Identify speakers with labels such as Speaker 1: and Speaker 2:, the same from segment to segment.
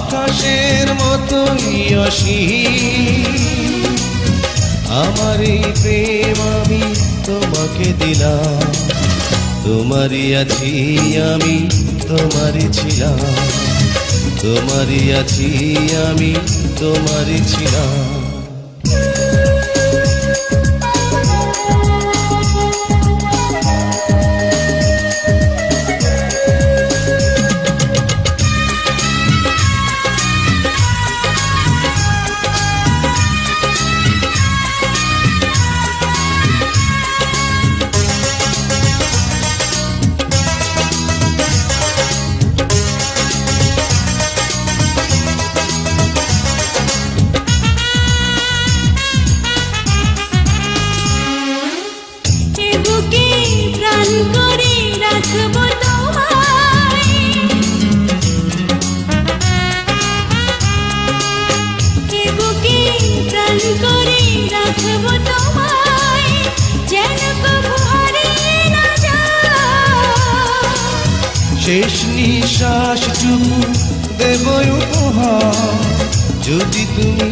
Speaker 1: আকাশের মতোই অসীম আমার এই প্রেম আমি তোমাকে দিলাম তোমারই আছি আমি তোমারই ছিলাম তোমারই আছি আমি তোমারই ছিলাম শেষ নিঃশ্বাসটুকু দেব উপহার যদি তুমি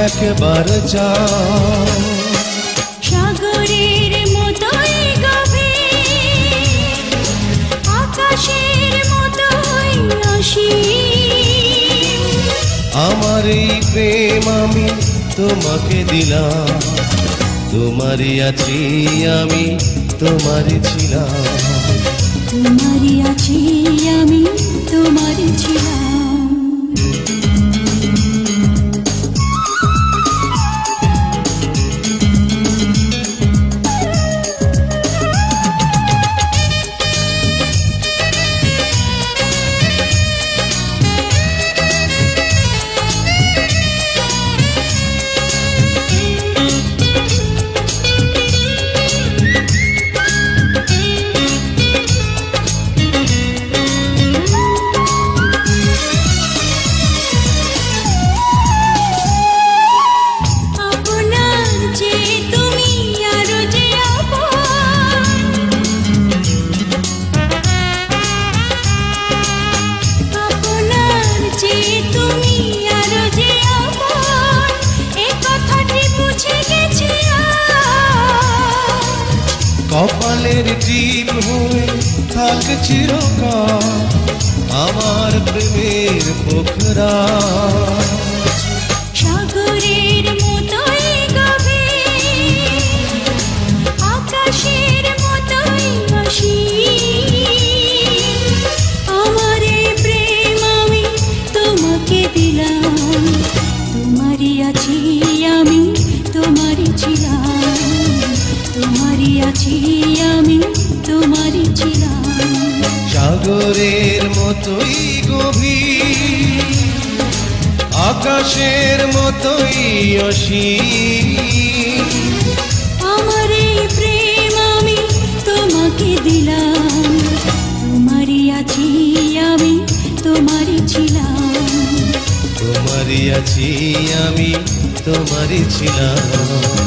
Speaker 1: একবার চাও
Speaker 2: সাগরের মতোই গভীর আকাশের মতোই অসীম
Speaker 1: আমার এই প্রেম আমি তোমাকে দিলাম তোমারই আছি আমি তোমারই ছিলাম
Speaker 2: তোমারই আছি আমি তোমারই ছিলাম
Speaker 1: কপালের টিপ হয়ে থাক চিরকাল আমার প্রেমের পোখরা
Speaker 2: সাগরের মতোই গভীর আকাশের মতোই অসীম আমার এই প্রেম আমি তোমাকে দিলাম তোমারই আছি আমি তোমারই ছিলাম তোমারই আছি আমি তোমারই ছিলাম
Speaker 1: সাগরের মতোই গভীর আকাশের মতোই অসীম
Speaker 2: আমার এই প্রেম আমি তোমাকে দিলাম তোমারই আছি আমি তোমারই ছিলাম
Speaker 1: তোমারই আছি আমি তোমারই ছিলাম।